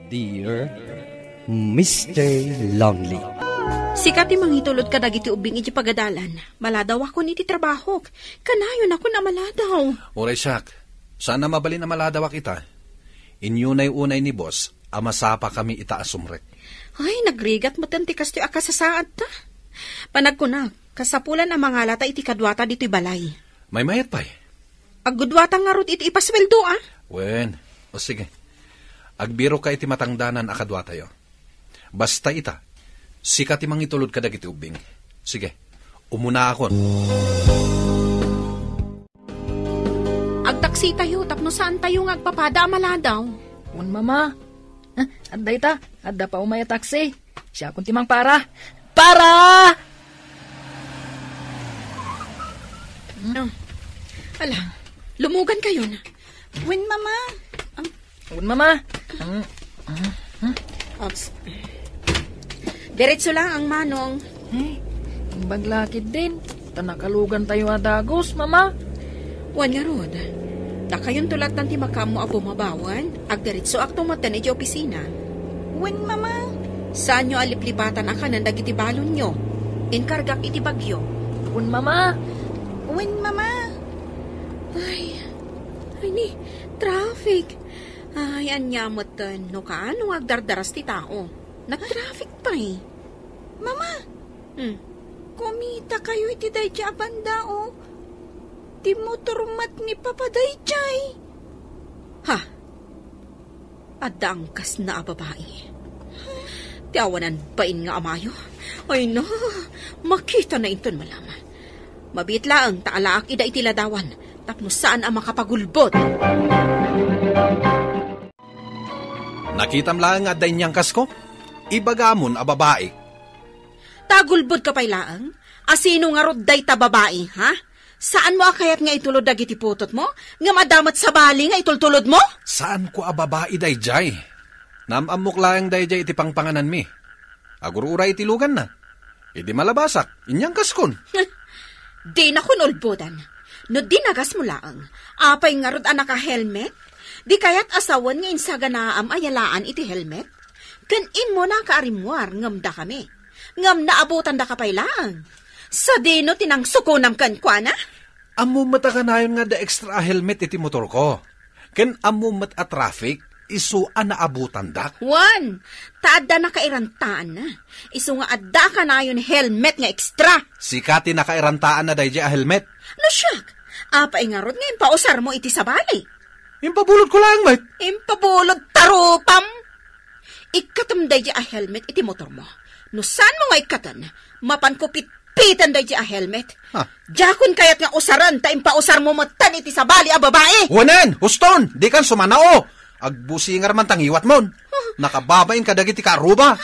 Dear Mr. Longley. Sikat mangitulod ka dagiti ubing iti pagadalan. Maladaw ako niti trabaho. Kanayon ako na maladaw. Oray siyak, sana mabalin na maladaw kita. Inyunay-unay ni boss, amasapa kami itaasumrek. Ay, nagrigat mo tanti kasto akasasaad ta. Panagkunak, kasapulan ang mga lata iti kadwata dito'y balay. May mayat pa eh. Agudwata nga rot iti ipasweldo ah. Wen, o sige. Agbiro ka iti matangdanan akadwa tayo. Basta ita, sikat imang itulod ka dagiti ubing. Sige, umuna akon. Agtaksi tayo, tapno saan tayo agpapada maladaw? Un mama, adda ita, adda pa umaya taksi. Siya kung timang para. Para! Ala, lumugan kayo na. Win, mama. Un mama. Ops. Diretso lang ang manong. Baglakid din. Tanakalugan tayo adagos, mama. Wan nga rod. Dakayon tulat ng timakamu a bumabawan. Agdiretso ak tumatan iti opisina. Win, mama. Saan nyo aliplipatan akanan dagiti balon nyo? Inkargak iti bagyo. Un mama. Win, mama. Ay ni, traffic. Ay, anyamot no kaano agdardaras ti tao. Nag-traffic pa eh. Mama, kumita kayo iti dayja banda o. Ti motormat ni Papa dayjay. Ha? Adangkas na babae. Tiawanan bain nga amayo. Ay no, makita na inton malaman. Mabitla ang taalaak ida itiladawan. Tapno saan ang makapagulbot? Nakitam lang nga day niyang kasko? Ibagamon a babae. Tagulbot ka pailaang? Asino nga rodday ta babae, ha? Saan mo akayat nga itulod dagiti putot mo? Nga madamat sa bali nga itultulod mo? Saan ko a babae day jay? Namamok lang day jay iti pangpanganan mi. Agurura itilugan na. Idi malabasak, inyang kaskon. Di na kunulbodan. No dinagas mo laang, apay nga rod anaka helmet? Di kaya't asawan nga insaganaam ayalaan iti helmet? Kanin mo na kaarimwar, ngam da kami. Ngam naabutan da kapay laang. Sa dino tinang sukunam kan kwa na? Amumat akanayon nga da extra helmet iti motor ko. Ken amumat a traffic, isu a naabutan dak. Juan, taadda na kairantaan na. Isu nga adda ka na yun helmet nga extra. Sikati na kairantaan na day a helmet. No siyak, apay nga rod nga impausar mo iti sabali. Impabulod ko lang, mate. Impabulod tarupam. Ikatam day a helmet iti motor mo. No saan mo nga ikatan? Mapankupit-pitan day a helmet. Jakon kayat nga usaran ta impausar mo matan iti sabali a babae. Wanen, huston, di kan sumanao. Agbusingar man tangiwat mon. Nakababain ka dagiti karuba.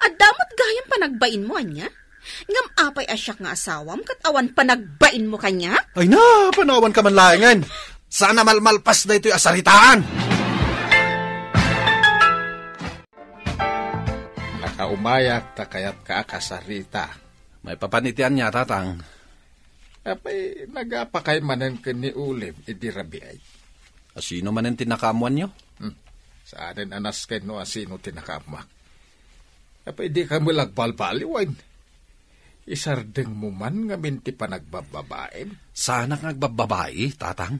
Adamot gayam panagbain mo anya? Ngam apay asyak nga asawam kat awan panagbain mo kanya? Ay na, panawan ka man laingan. Sana malmalpas na ito'y asaritaan. Nakaumayak ta kayat kaakasarita. May papanitian niya, tatang. Apay, nagapakay manen ka ni Ulim, idirabi ay. Asino manen tinakamuan niyo? Saanin anas kay no asino tinakamak. Apay, di ka mo lagbalbaliwan. Isardeng mo man nga minti pa nagbababae. Sana nagbababae, tatang.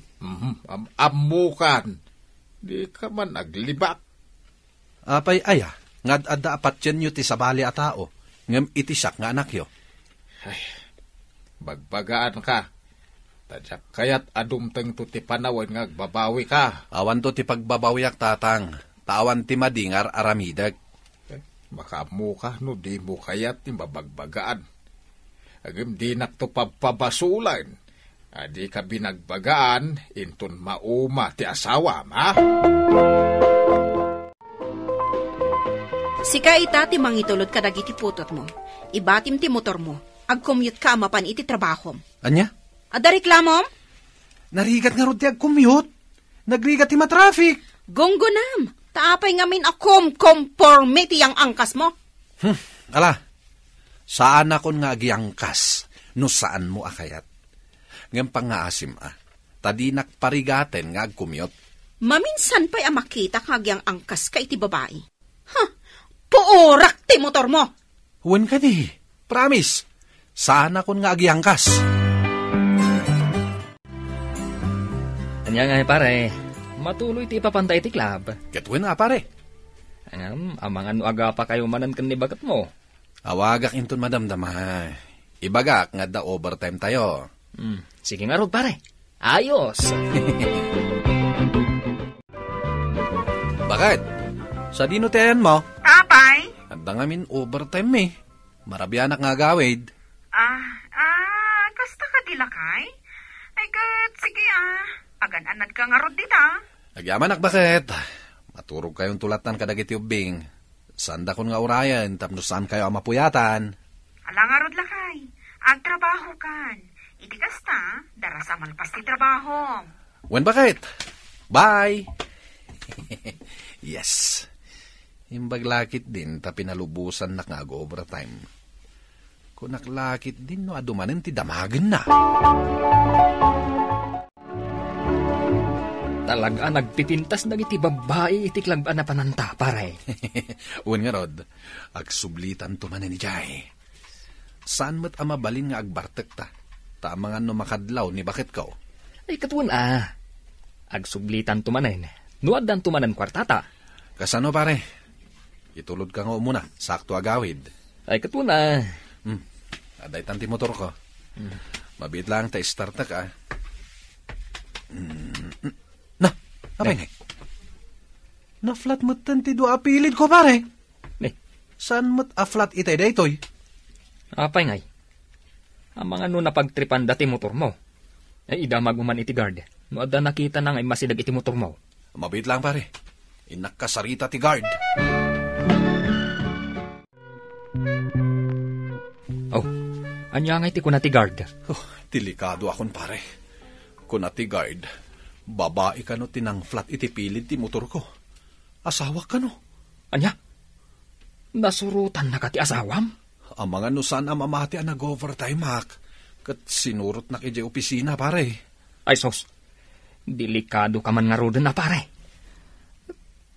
Amukan. Di ka man naglibak. Apay aya, ngad adda apat yan nyo ti sabali a tao. Ngam itisak nga anak yo. Ay, bagbagaan ka. Tadyak kayat adumteng to ti panawan nga agbabawi ka. Awan to ti pagbabawiak, tatang. Tawan ti madingar aramidag. Makamu ka no di mo kayat ti babagbagaan. Agam di nakto pabasulan. Adi ka binagbagaan, inton mauma ti asawa, ma? Sika ita ti mangitulod ka dagiti putot mo. Ibatim ti motor mo. Ag-commute ka mapan iti trabaho. Anya? Ada reklamo? Narigat nga rod ti ag-commute. Nagrigat ti matraffic. Gonggonam. Taapay ngamin akom conformity ang angkas mo. Ala. Saan akon nga agiangkas, no saan mo akayat. Ngam pangaasim tadi nakparigaten nga agkumyot. Maminsan pa'y amakita kagyang angkas ka iti babae. Puurak ti motor mo. Huwag ka di. Promise. Sana kun nga agyangkas. Anya nga pare, matuloy ti papantay ti club. Katwin nga pare. Amang ano aga pa kayo manan kan ni bagat mo. Awagak inton madamdama. Ibagak nga da overtime tayo. Sige nga rod pare. Ayos. Bakit? Sa dinutean mo? Apay? Handa nga min overtime eh. Marabianak nga gawid. Kasta ka dilakay? Ay, kat, sige Agan-anad ka nga rod dita. Nagyamanak bakit? Maturog kayong tulatan kadagiti ubing. Sanda kon nga urayan, tapno saan kayo ang mapuyatan. Ala nga rod lakay. Agtrabaho kan. Iti kasta, darasa malpas ti trabaho. Wen bakit? Bye! Yes. Imbaglakit din, ta pinalubusan na nga overtime. Kung naklakit din, no adumanin ti damagan na. Talaga nagpipintas na iti babae iti klagban na pananta, pare. Uwan nga rod, agsublitan tumanin ni Jai. Saan mo't amabalin nga agbartek ta? Tamangan no makadlaw ni bakit ko? Ay katuan agsublitan tumanin. Nuadan tumanan kwartata. Kasano pare? Itulod ka nga muna, sakto agawid. Ay katuan Aday tanti motor ko. Mabit lang ta start ka. Na, apay nga. Na-flat mo't tanti do apilid ko pare. Saan mo't a-flat itay daytoy? Apay ngay. Ang mga no napagtripan dati motor mo. Ay idamag man iti guard. No ada nakita na ngay masidag iti motor mo. Mabit lang pare. Inakasarita ti guard. Oh, anya ngay ti kunati guard. Delikado akon pare. Kunati guard. Babae ka no tinang flat iti pilid ti motor ko. Asawa ka no. Anya? Nasurutan na ka ti asawam? Ang mga nusan ang mamati ang nag-overtime, hak. Kat sinurot na kay opisina, pare. Ay, sos. Delikado ka man nga rodan na, pare.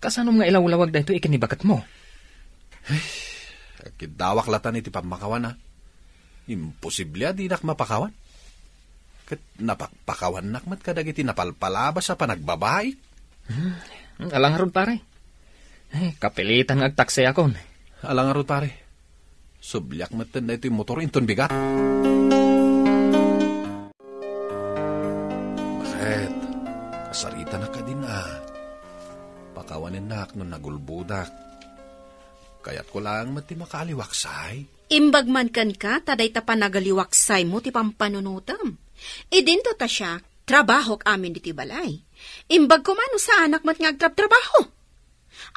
Kasanom nga ilawlawag na ito ikinibagat mo? Kidawak latan iti pamakawan, ha. Imposible di nak mapakawan. Kat napakpakawan nakmat kadag iti napalpalabas sa panagbabae. Alang rod, pare. Kapilitan nga agtakse akon. Alang rod, pare. Sublyak matan na ito yung motor inton bigat. Bakit? Kasarita na ka din Pakawanin nak nung nagulbudak. Kaya't ko lang mati makaliwaksay. Imbagman kan ka, taday ta panagaliwaksay mo ti pampanunutam. Idinto ta siya, trabahok amin di ti balay. Imbag ko mano sa anak mat nga agtrab-trabaho.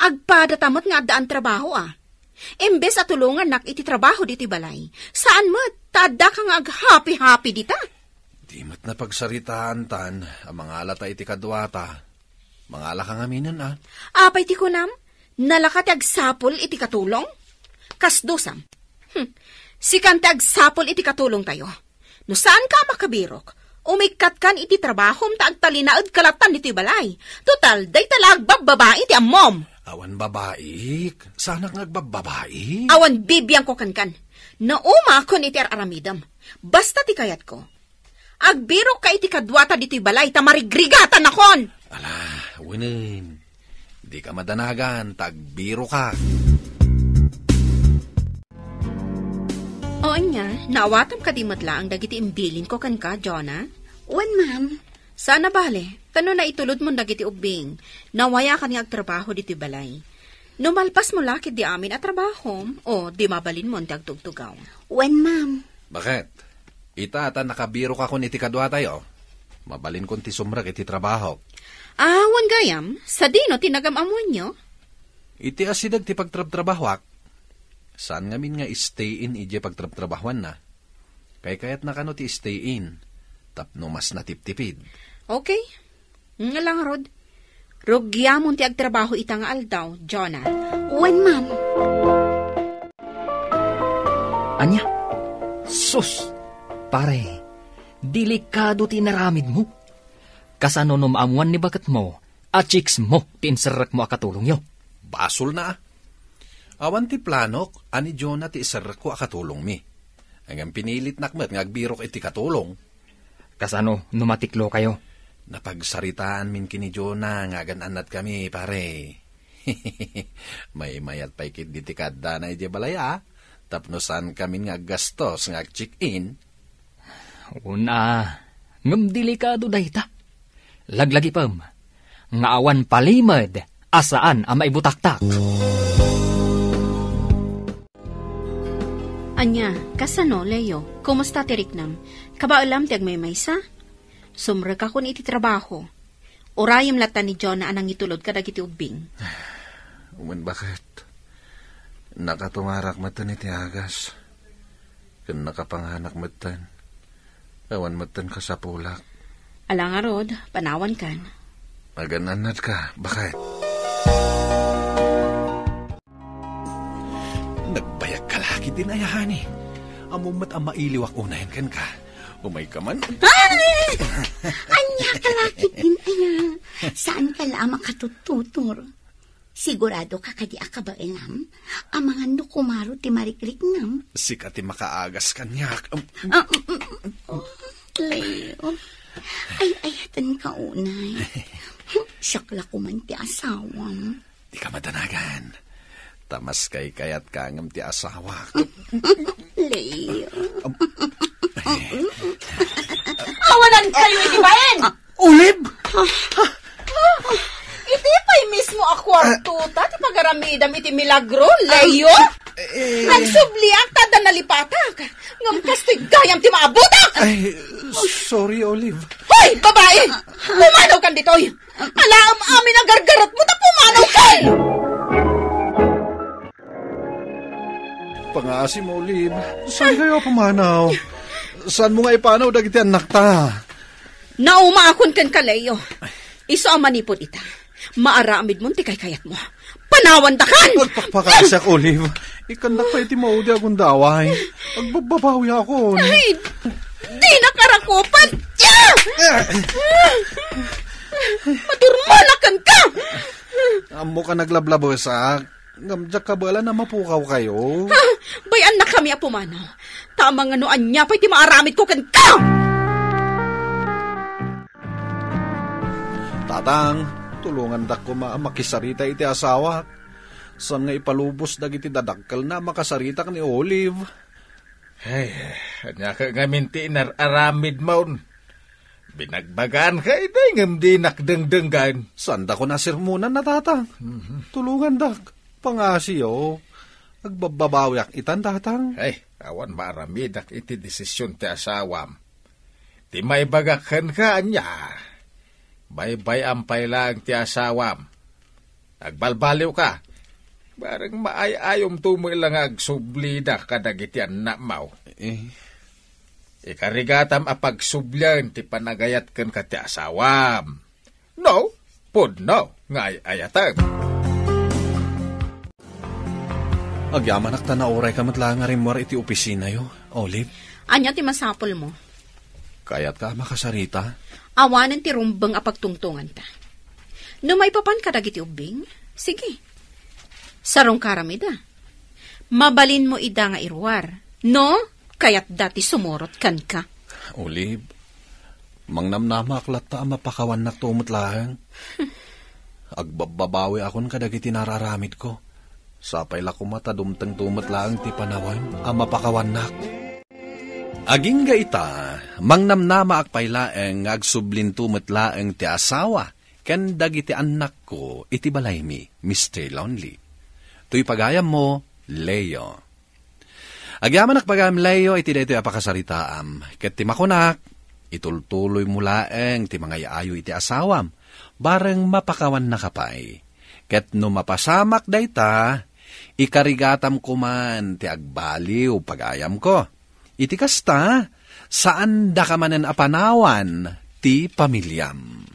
Agpadatamot nga daan trabaho Imbes at tulungan nak iti trabaho diti balay. Saan mo? Tada kang ag-happy-happy dita. Di mat na pagsaritaan tan, ang mga alata iti kadwata. Mga ala kang aminan Apay ti kunam, nalakat agsapol iti katulong? Kasdosam. Sikante agsapol iti katulong tayo. No saan ka makabirok? Umikat kan iti trabahom ta agtalinaad kalatan iti balay. Total, day talag babae iti ammom. Awan babaik. Sana nga agbababaik. Awan bibiyang ko kankan. Nauma kon iti aramidam. Basta ti kayat ko. Agbiro ka iti kadwata dito'y balay tamarigrigatan akon. Ala, winin. Di ka madanagan. Tagbiro ka. Oo niya, naawatam ka di madla ang dagiti imbilin ko kan ka, Jonah. Wan, ma'am. Sana bale, kano na itulod mo dagiti ubing, nawaya ka nga agtrabaho diti balay. Numalpas mo lakit di amin at trabaho, o di mabalin mo ang tagtugtugaw. Wan, ma'am. Bakit? Ita ata nakabiro ka kun iti kadwa tayo. Mabalin kon ti sumrak iti trabaho. Wan gayam, sa dino tinagam-amon nyo? Iti asidag ti pagtrab-trabahwak. Saan nga min nga stay in ije pagtrab-trabahuan na? Kayat na kano ti stay in. Tapno mas natiptipid. Okay. Nga lang, Rod. Rugyamon ti agtrabaho ita nga aldaw, Jonah. Wan, ma'am. Anya? Sus! Pare, delikado ti naramid mo. Kasano maamuan ni bagat mo, at chicks mo, tinsarak mo akatulong yo. Basol na Awan ti planok, ani Jonah ti isar ko akatulong mi. Hanggang pinilit nakmet ngagbirok iti katulong. Kasano, numatiklo kayo. Napagsaritaan min kini Jonah, nga gananat kami, pare. May mayat pa ikit ditikada na iti balaya, tapnosan kami nga gastos nga check-in. Una, ngam delikado dayta. Laglagi pam, nga awan palimad, asaan ang maibutaktak. Anya, kasano, Leo? Kumusta ti Riknam? Kabaalam ti agmay maysa? Sumre ka kun iti trabaho. Orayam latan ni Jonah anang itulod kadag iti ubing. Bakit? Nakatumarak matan iti agas. Kan nakapanganak matan. Awan matan ka sa pulak. Alang arod, panawan kan. Magananat ka, bakit? Nagbayag ka lagi din ayahan eh. Amumat ang mailiwak unahin kan ka. Umay ka man. Ay! Anya kalakit din, aya. Saan ka lang makatututor? Sigurado ka kadi akabaenam? Ang mga nukumaro ti marikrik nam? Sikati makaagas kanyak. Leo, ay ayatan ka unay. Syakla ko man ti asawam. Di ka madanagan. Tamas kay kayat kangam ti asawa. Leo. Awanan kayo iti bayan! Ulib! Iti pa'y mismo akwartuta ti pagaramidam iti milagro, Leo? Nagsubliak tada nalipatak. Ngam kasto'y gayam ti maabutak! Ay, sorry, Olive. Hoy, babae! Pumanaw kan ditoy! Alaam amin ang gargarot mo na pumanaw kay! Pangasim, Olive. Saan kayo pumanaw? Saan mo nga ipanaw dagiti anak ta? Naumaakon kan ka, Leo. Iso ang manipod ita. Maaramid mo ti kay kayat mo. Panawan da kan! Magpapakasak, Olive. Ikandak pa iti maudi akong daway. Agbababawi ako. Ay, di nakarakupan! Madurmanakan ka! Amo ka naglablabosak. Ngamjak ka bala na mapukaw kayo. Ha, bayan na kami apumano. Tamang ano anya pa iti maaramid ko kan ka! Tatang, tulungan dak ko makisarita iti asawa. Saan nga ipalubos dagiti dadakkel na makasarita ni Olive? Ay, anya ka nga minti aramid maun. Binagbagaan ka, ngam di nakdengdenggan. Saan da ko nasirmunan na tatang? Tulungan dak. Pangasiyo. Agbababawiak itan tatang. Ay, awan maramidak iti desisyon ti asawam. Ti may bagakan ka anya. Baybay ampay lang ti asawam. Agbalbaliw ka. Barang maayayom tumoy lang agsublida kadag iti anak mau. Ikarigatam apagsublyan ti panagayat kan ka ti asawam. No, pod no, ngay ayatan. Agyaman akta na oray ka matlang nga rin mo iti opisina yo, Olive. Anya ti masapol mo. Kaya't ka makasarita. Awanan ti rumbang apagtungtungan ta. No may papan ka dagiti ubing, sige. Sarong karamida. Mabalin mo ida nga irwar. No, kaya't dati sumurot kan ka. Olive, mangnamnama aklat ta mapakawan na tumot lahang. Agbababawi akon kadagiti nararamid ko. Sapay la kumata dumteng tumot lang ti panawan ang mapakawanak. Aging ga ita, mangnamnama akpaylaeng agsublin tumot laeng ti asawa, ken dagiti anak ko iti balay mi, Mr. Lonely. Tuy pagayam mo, Leo. Agyaman pagayam Leo, iti dito apakasaritaam, ket ti makunak, itultuloy mo laeng ti mga yaayo iti asawam, bareng mapakawan na kapay. Ket no mapasamak dayta, ikarigatam ko man ti agbaliw pagayam ko. Iti kasta, saan da ka manen apanawan ti pamilyam.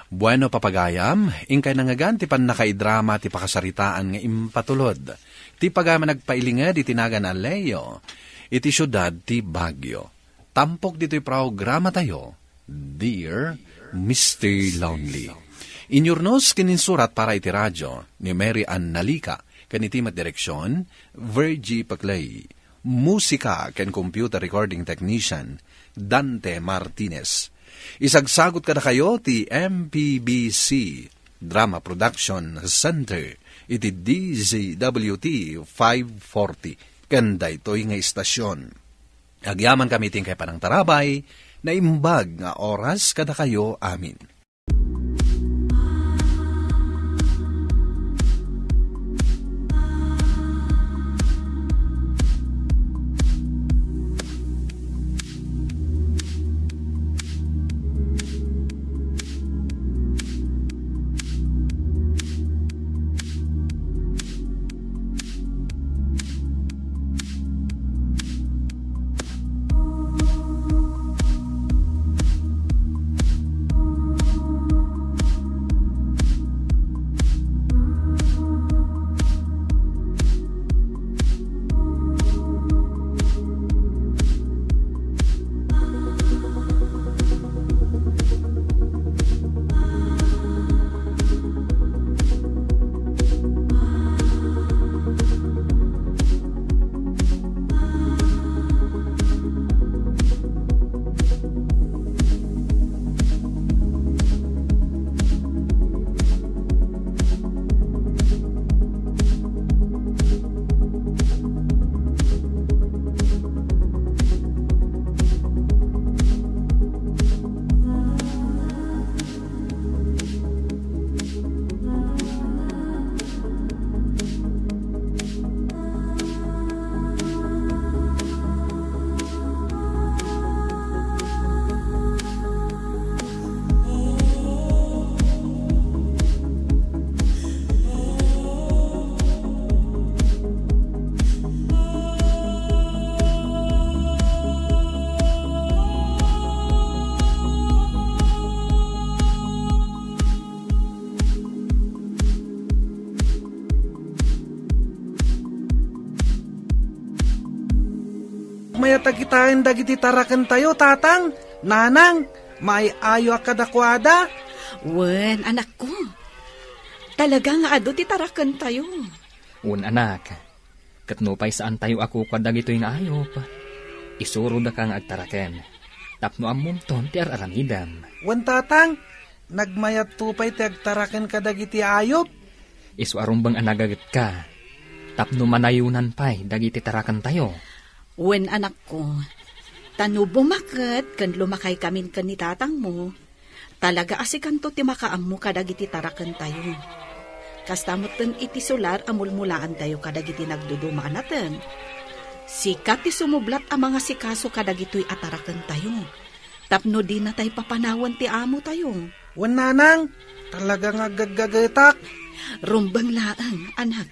Bueno papagayam, ingkay nangagan ti pan nakaidrama ti pakasaritaan nga impatulod. Ti pagayam nagpailinged iti nagan a Leo, iti syudad ti Baguio. Tampok dito'y programa tayo, Dear Mr. Lonely. Inyurnos kininsurat para iti radyo ni Mary Ann Nalica, kanitimat direksyon, Virgie Paclay. Musika ken computer recording technician, Dante Martinez. Isagsagot kada kayo ti MPBC Drama Production Center, iti DZWT 540, kanda ito'y nga istasyon. Agyaman kami ting kay Panang Tarabay, na imbag nga oras kada kayo amin. Mayatagitain dagiti taraken tayo, tatang, nanang, may ayo akadakwada. Wen, anak ko. Talaga nga ado ti taraken tayo. Un anak, katnupay saan tayo ako kwa dagito'y nga ayop. Isuro da ka nga agtaraken. Tapno amumton ti araramidam. Wen, tatang, nagmayat tupay ti agtaraken ka dagiti ayop. Isuarumbang anagagat ka. Tapno manayunan pa'y dagiti taraken tayo. Wen, anak ko, tano bumaket kan lumakay kamin kan ni tatang mo, talaga asikanto ti makaam mo kadagiti taraken tayo. Kastamot ten iti solar amulmulaan tayo kadagiti nagdudumaan natin. Sikat ti sumublat ang mga sikaso kadagito'y ataraken tayo. Tapno di na tayo papanawan ti amo tayo. Wen, nanang, talaga nga gaggagatak. Rumbang laang, anak.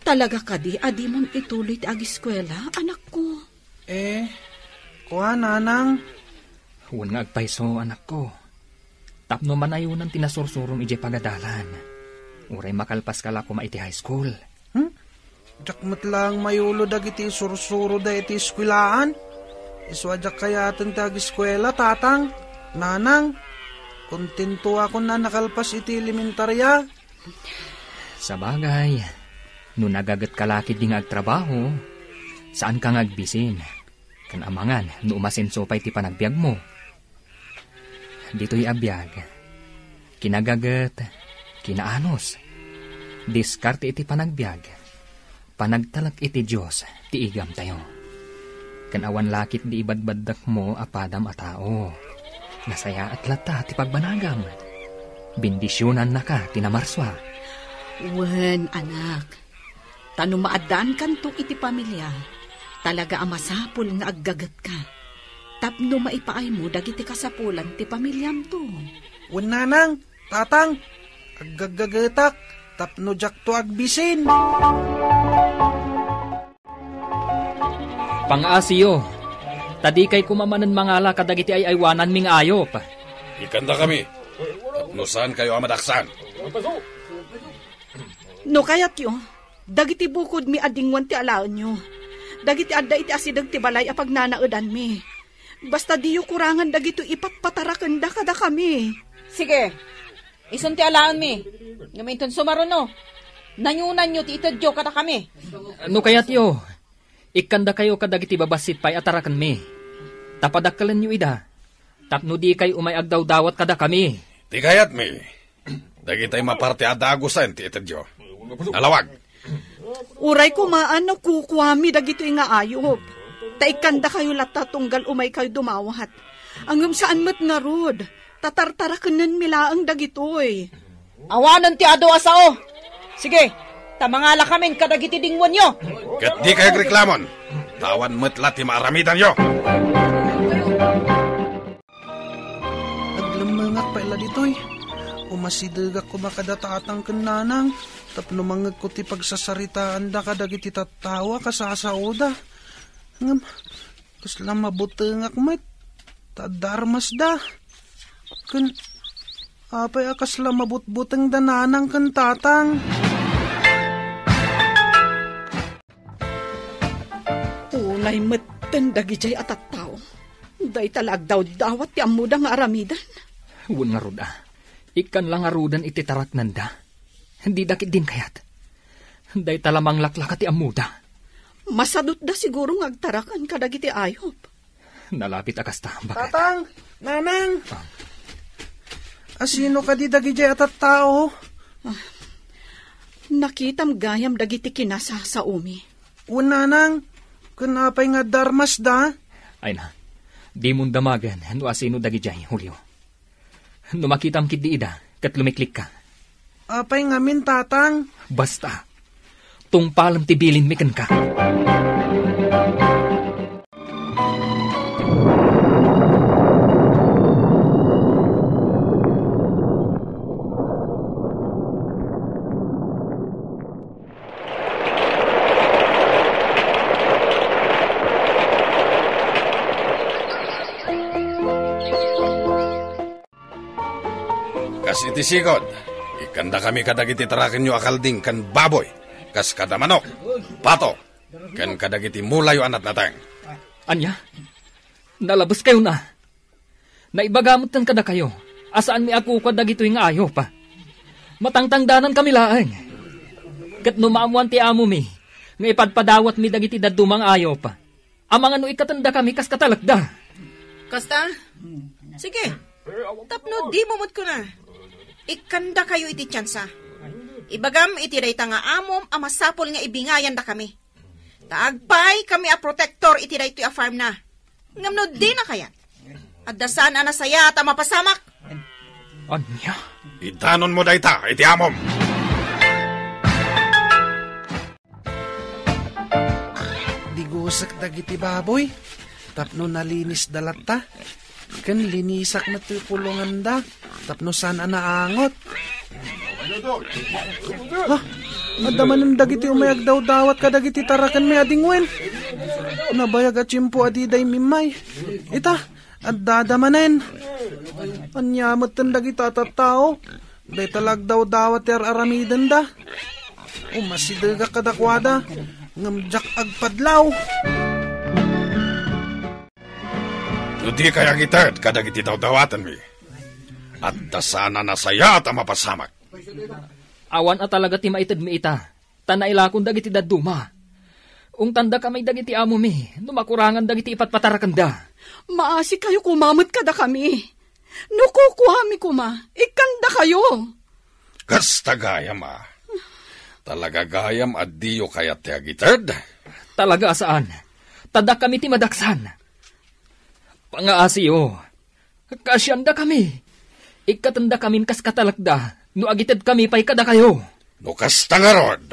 Talaga ka di, adi mon ituloy ti agiskwela, anak ko. Kuha, nanang. Huwag nga agpaiso, anak ko. Tapno manayunan tinasursurom ije pagadalan. Uray makalpas kala ko maiti high school. Jakmat lang mayulo dagiti sursuro da iti eskwilaan. Iswadyak kaya atin ti agiskwela, tatang, nanang. Kontento ako na nakalpas iti elementarya. Sa bagay, no nagagat kalakid di nga agtrabaho, saan ka ngagbisin? Kan amangan, no umasenso pa iti panagbiag mo. Dito'y abiyag. Kinagagat, kinaanos. Diskarte iti panagbiag. Panagtalak iti Diyos, ti igam tayo. Kan awan lakit di ibadbadak mo apadam a tao. Nasaya at lata ti pagbanagam. Bindisyonan na ka, tinamarswa. Wen, anak. Tano maadaan kanto iti pamilya, talaga amasapul nga aggagat ka. Tapno maipaay mo dagiti kasapulan ti pamilyam to. Wen, nanang, tatang, aggagatak, tapno jak to agbisin. Pang-asiyo, tadi kay kumamanan mangala kadagiti ay aywanan ming ayop. Ikanda kami. Tapno saan kayo amadaksan? No kayat yo, dagiti bukod mi adingwan ti alaon nyo. Dagiti adda iti asidag ti balay apag nanaedan mi. Basta diyo kurangan dagito ipatpatarakan da kada kami. Sige, isun ti alaan mi. Ngaminton sumaron no. Nanyunan nyo ti itadyo kada kami. No kayat yo, ikanda kayo kadagiti babasit pa'y atarakan mi. Tapadakkalan nyo ida. Tapno di kayo umayagdaw dawat kada kami. Ti kayat mi. Dagitay maparte adagusan ti itadyo. Nalawag. Uray ko maano kukuami dagito nga ayop. Taikanda kayo lata tunggal umay kayo dumawat. Angam saan mat nga rod. Tatartarakan milaang dagitoy. Awanan ti ado asao. Sige, tamangala kamin kadagiti dingwan nyo. Kat di kayo reklamon. Tawan matla ti maaramitan nyo. Aglamangak pa ila ditoy. Umasidagak ko makadatatang kananang. Tapno mangag ko ti pagsasaritaan da kadagiti tatawa kasasaoda. Ngam, kasla mabutengak met. Tadarmas da. Kan, apay akasla mabutbuteng dananang kan tatang. Unay metten dagijay atat tao. Day talag daw dawat ti amuda nga aramidan. Wun nga ruda. Ikan lang arudan iti taraknan da. Hindi dakit din kayat. Day talamang laklaka ti amuda. Masadot da siguro ngagtarakan kadagiti ayop. Nalapit akas ta. Bakit? Tatang, nanang. Asino ka di dagijay atat tao? Nakitam gayam dagiti kinasa sa umi. Unanang, kanapay nga darmas da? Ay na, di mong damagan, no asino dagijay, Julio. No makitam kit di ida, kat lumiklik ka. Apay ngamin tatang. Basta, tungpalam tibilin mikan ka. Kas iti sigod, ikanda kami kadagiti tarakin nyo akalding kan baboy, kas kada manok, pato, kan kadagiti mulayo anat natang. Anya, nalabas kayo na. Naibagamot tan kada kayo, asaan mi ako kadagito yung ayaw pa. Matangtangdanan kami laang. Kat numaamuan ti amo mi, nga ipadpadawat mi dagiti dadumang ayaw pa. Amang ano ikatanda kami kas katalagda. Kasta? Sige, tapno di momot ko na. Ikanda kayo iti tsansa. Ibagam iti dayta nga amom amasapol nga ibingayan da kami. Taagpay kami a protector iti dayto a farm na. Ngamno di na kaya. At dasan anasaya at mapasamak. Anya? Idanon mo dayta iti amom. Digusak dagiti baboy. Tapno nalinis dalata. Kan linisak na ti kulungan da. Tapno sana naangot. Ha? Adaman ng dagiti umayag daw dawat ka dagiti tarakan may adingwen. Nabayag at chimpo adiday mimay. Ita, at dadamanen. Anyamot ng dagiti tatatao. Day talag daw dawat yar aramidan da. Umasidaga kadakwada. Ngamjak agpadlaw. Di kaya kita kadagiti daw dawatan mi. At dasana nasaya at mapasamak. Awan at talaga ti maitid mi ita. Tanailakon dagiti daduma. Ung tanda kamay dagiti amo mi. Numakurangan dagiti ipatpatarakan da. Maasi kayo kumamot kada kami. Nukukuhami kuma. Ikanda kayo. Kasta gayam Talaga gayam at diyo kaya ti agitad. Talaga saan? Tada kami ti madaksan. Pangaasiyo. Kasyanda kami. Ikatanda kamin kas katalakda. No agitad kami pa'y kada kayo. No kasta nga rod.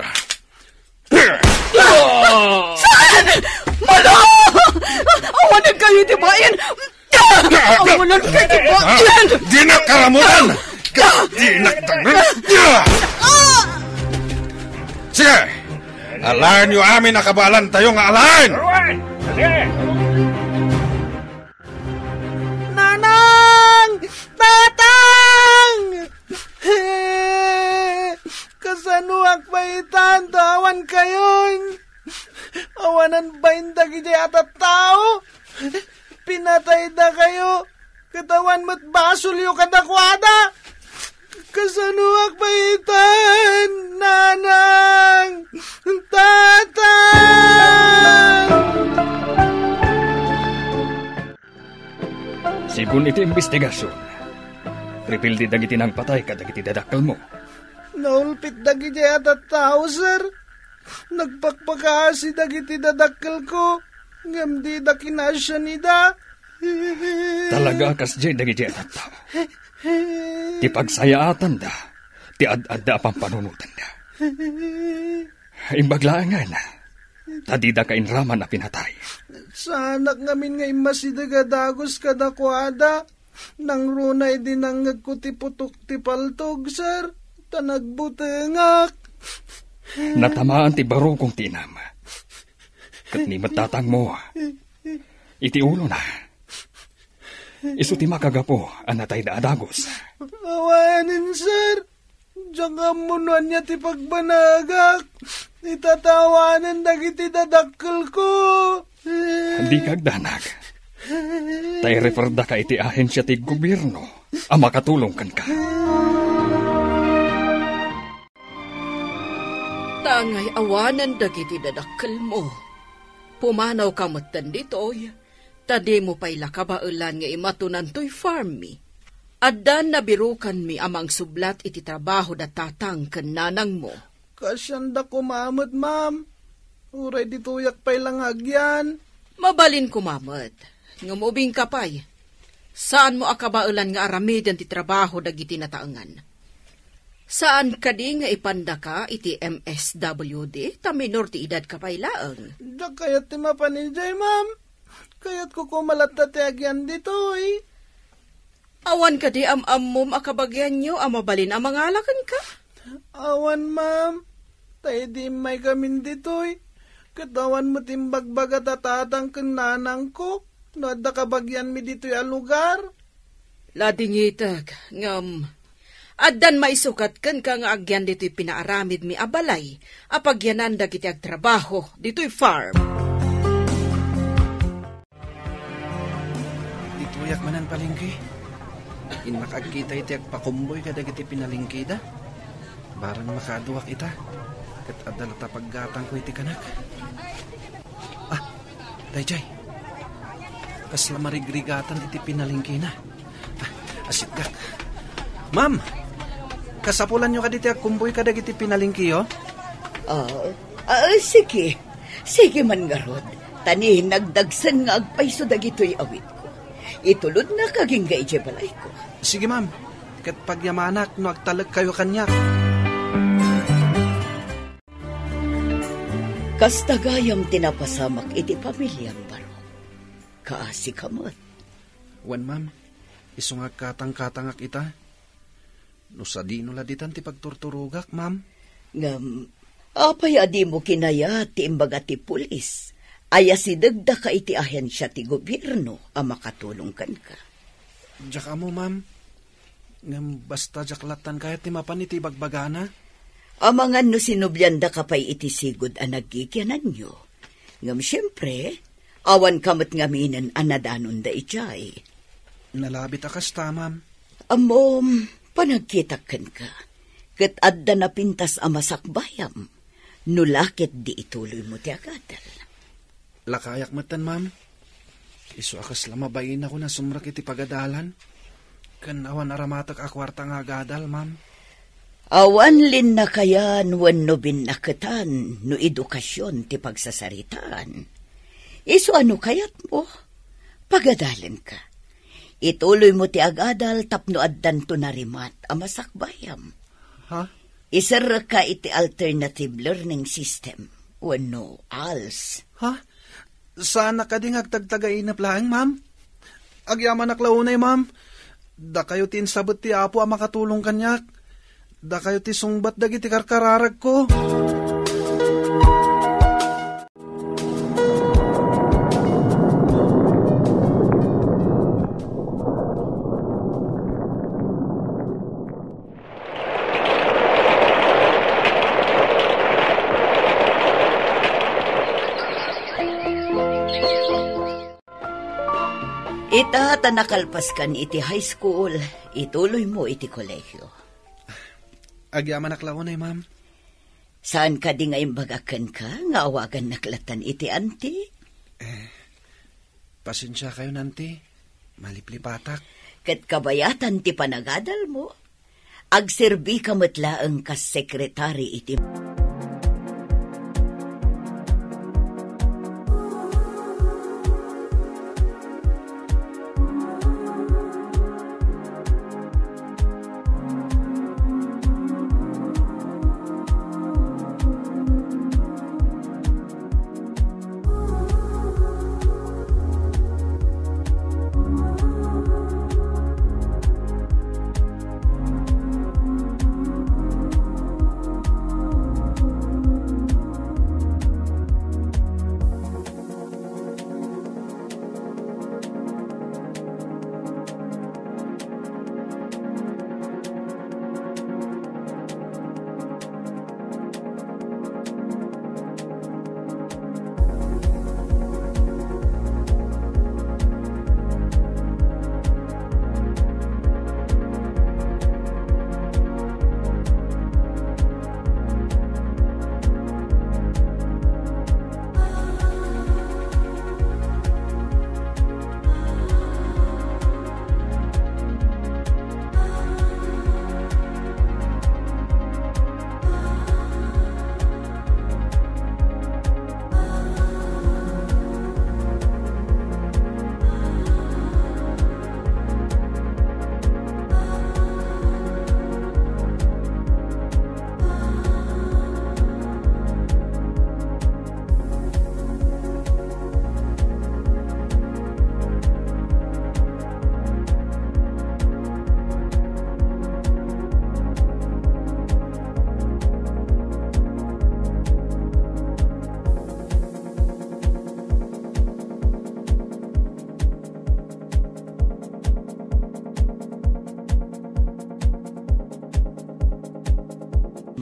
Saan? Malo! Awanan kayo tibayin! Awanan kayo tibayin! Di na karamutan! Di na tangan! Sige! Alahan nyo amin nakabalan tayo nga alahan! Nanang! Tatang! Kasanuak pa itandawan kayon. Awanan ba yung dagijay at tao? pinatay da kayo. Katawan mo't basol yung kadakwada. Kasanuak paitan, nanang, tatang. Sigun iti investigasyon. Tripildi dagiti nang patay kadagiti dadakkel mo. Naulpit dagiti atat tao, sir. Nagpakpakasi dagiti dadakkel ko. Ngam di da kinasya nida. Talaga kas jay dagiti atat tao. Ti pagsayaatan da, ti ad-ad da pang panunutan da. Imbaglaangan, tadi da kainraman na pinatay. Sanak ngamin nga imasidagadagos kadakwada. Nang runay din ang nagkutiputok ti paltog, sir. Tanagbutengak. Natamaan ti baro kong tinam. Kat ni matatang mo, iti ulo na. Isu ti makagapo, anatay da adagos. Awanin, sir. Diyan ka munuan niya ti pagbanagak. Itatawanan dagiti dadakkel ko. Hindi kagdanag. Tay referda ka iti ahensya ti gobyerno, ang makatulong kan ka. Tangay awanan dagiti dadakkel mo. Pumanaw ka matan ditoy. Tadi mo pa'y lakabailan nga imatunan to'y farm mi. Addan nabirukan mi amang sublat iti trabaho da tatang ken nanang mo. Kasyanda kumamot, ma'am. Uray dituyak pa'y lang agyan. Mabalin kumamot. Ngumubing ka pa'y. Saan mo akabailan nga aramidin ti trabaho dagiti nataengan? Saan ka di nga ipanda ka iti MSWD ta minor ti edad ka pa'y laeng? Da kayat ti mapaninjay, ma'am. Kayat ko kumalat na tiagyan dito, eh. Awan ka di am-am akabagyan nyo, amabalin ang mga alakan ka? Awan, ma'am. Tayo di may gamin dito, eh. Katawan mo timbagbaga tatatang ken nanang ko. No, adda kabagyan mi dito yung lugar. Ladingitag, ngam. Addan maisukat ken ka nga agyan dito'y pinaaramid mi abalay, apagyanan dagiti agtrabaho dito'y farm. Dituyak manan palengke. Inmakagkita iti agpakumboy kadagiti pinalengke da. Barang makaduwak ita. Kat adala tapaggatang ko iti kanak. Ah, dayjay. Kasla marigrigatan iti pinalengke na. Asitgak. Ma'am, kasapulan nyo ka diti agkumboy kadagiti pinalengke, oh? Sige. Sige man garod. Tanihin nagdagsan nga agpayso dagito'y awit ko. Itulod na kaging gaije balay ko. Sige, ma'am. Kat pagyamanak no agtalag kayo kanyak. Kastagayam tinapasamak iti pamilyang baro. Kaasi kamot. Wan, ma'am. Isungag katang-katangak ita. No sa di no laditan ti pagturturugak, ma'am. Ngam, apay adi mo kinaya ti imbaga ti pulis. Aya si dagda ka iti ahensya ti gobyerno ang makatulong kan ka. Diyak mo, ma'am. Ngam basta jaklatan kaya ti mapan iti bagbagana. Amangan no sinubyanda ka pa'y iti sigod ang nagkikyanan nyo. Ngam siyempre, awan kamot ngaminan anadanon da ichay. Nalabit akas ta, ma'am. Amom, panagkitakan ka. Kat adda na pintas amasakbayam. Nulakit di ituloy mo ti agadal. Lakayak matan, ma'am. Isu akas lamabayin ako na sumrak iti pagadalan. Kan awan aramatak akwarta nga agadal, ma'am. Awan lin na kayan wenno binakatan no edukasyon ti pagsasaritaan. Isu ano kayat mo? Pagadalin ka. Ituloy mo ti agadal tapno addan to narimat amasakbayam. Ha? Isar ka iti alternative learning system wenno ALS. Ha? Sana ka ding agtagtagain na plaeng, ma'am. Agyaman aklaunay, ma'am. Da kayo tinsabot ti apo ang makatulong kanyak. Da kayo ti sungbat dagiti karkararag ko. Kat nakalpas kan iti high school, ituloy mo iti kolehyo. Agyaman naklaunay, ma'am. Saan ka di nga imbagakan ka, nga awagan naklatan iti anti? Pasensya kayo, nanti. Maliplipatak. Kat kabayatan ti panagadal mo. Agserbi ka matlaang kas sekretary iti...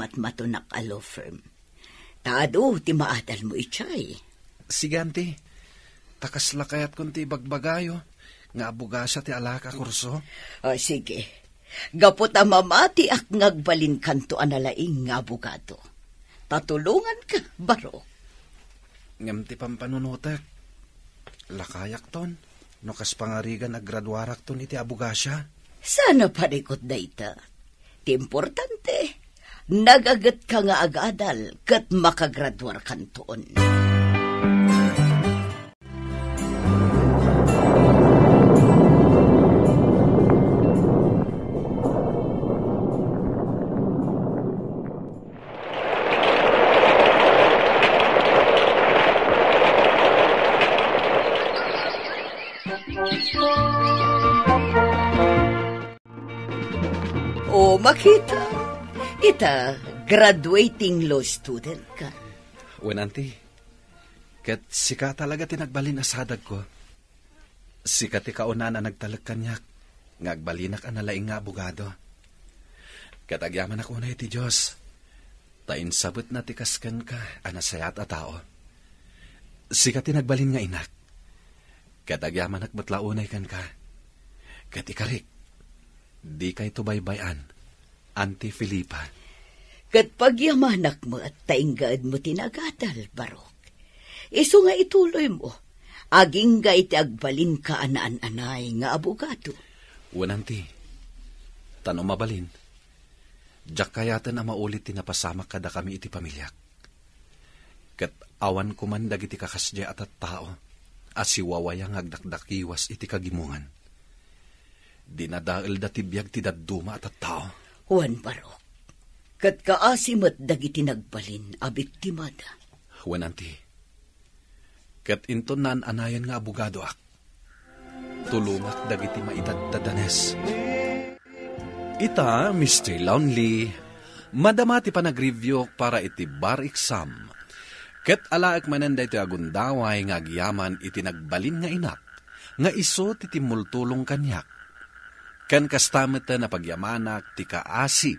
Matmatunak a law firm. Taado, ti maadal mo itchay. Siganti, takas lakayat kun ti bagbagayo, nga abugasa ti alaka kurso. Sige, gapot a mamati ak ngagbalin kanto analaing nga abogado. Tatulungan ka, baro. Ngam ti pampanunutek, lakayak ton, no kas pangarigan agradwarak ton iti abugasya. Sana parikot da ita. Ti importante, nagagat ka nga agadal kat makagradwar kantoon. O makita, ita graduating law student ka. Wenanti, kat sika talaga tinagbalin asadag ko. Sika ti kauna na nagtalag kanyak, ngagbalinak analaing nga abogado. Katagyaman ako na iti Diyos, tain sabot na ti kaskan ka, anasayat a tao. Sika tinagbalin nga inak, katagyaman akbatlaunay kan ka. Katikarik, di kay tubaybayan, Auntie Filipa. Kat pagyamanak mo at tainggaad mo tinagadal, Barok. Iso nga ituloy mo, aging ga iti agbalin ka anaan-anay nga abogado. Wananti, tanong mabalin, jak kayatan na maulit tinapasamak kada kami iti pamilyak. Kat awan kumandag iti kakasya at tao, asiwawayang agdakdakiwas iti kagimungan. Dinadaal da tibiyag ti dadduma at tao. Juan Barok, kat kaasimat dagiti nagbalin abit timada. Wananti, kat inton naan anayan nga abogado ak, tulungat dagiti maitadadanes. Ita, Mr. Lonely, madamati pa nag-review para iti bar exam. Ket alaak mananda iti agundaway nga agyaman iti nagbalin nga inak, nga iso ti multulong kanyak. Kan kastamete na pagyamanak ti kaasi,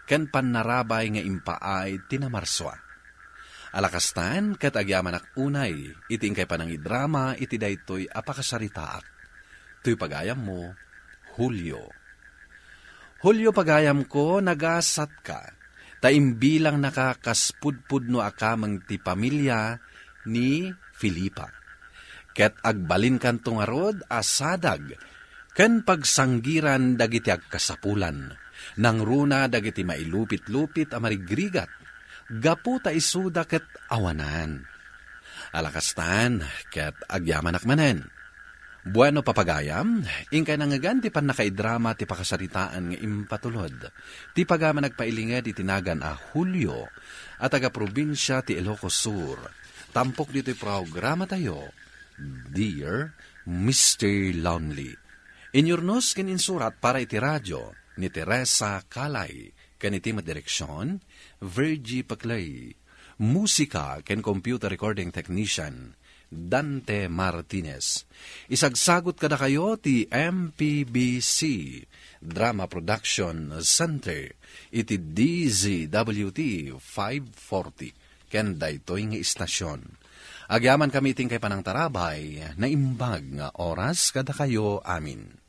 kan panarabay nga impaay tinamarswa. Alakastan, kat agyamanak unay, iting kay panangidrama iti daytoy apakasaritaak. To'y pagayam mo, Julio. Julio, pagayam ko, nagasat ka. Taimbilang nakakaspudpud no akamang ti pamilya ni Filipa. Ket agbalin kan tungarod asadag, ken pagsanggiran dagiti agkasapulan, nang runa dagiti mailupit-lupit a marigrigat, gapu ta isuda ket awanan. Alakastan, ket agyamanak manen. Bueno papagayam, ingkay nangagan ti pan nakaidrama ti pakasaritaan nga impatulod. Ti pagama nagpailinged itinagan a Julio at taga-probinsya ti Ilocos Sur. Tampok dito'y programa tayo, Dear Mr. Lonely. Inyornos ken insurat para iti radyo ni Teresa Calay, ken iti madireksyon, Virgie Paclay. Musika ken computer recording technician, Dante Martinez. Isagsagot kada kayo ti MPBC Drama Production Center iti DZWT 540 ken daytoy nga istasyon. Agyaman kami iting kay panang tarabay na imbag nga oras kada kayo amin.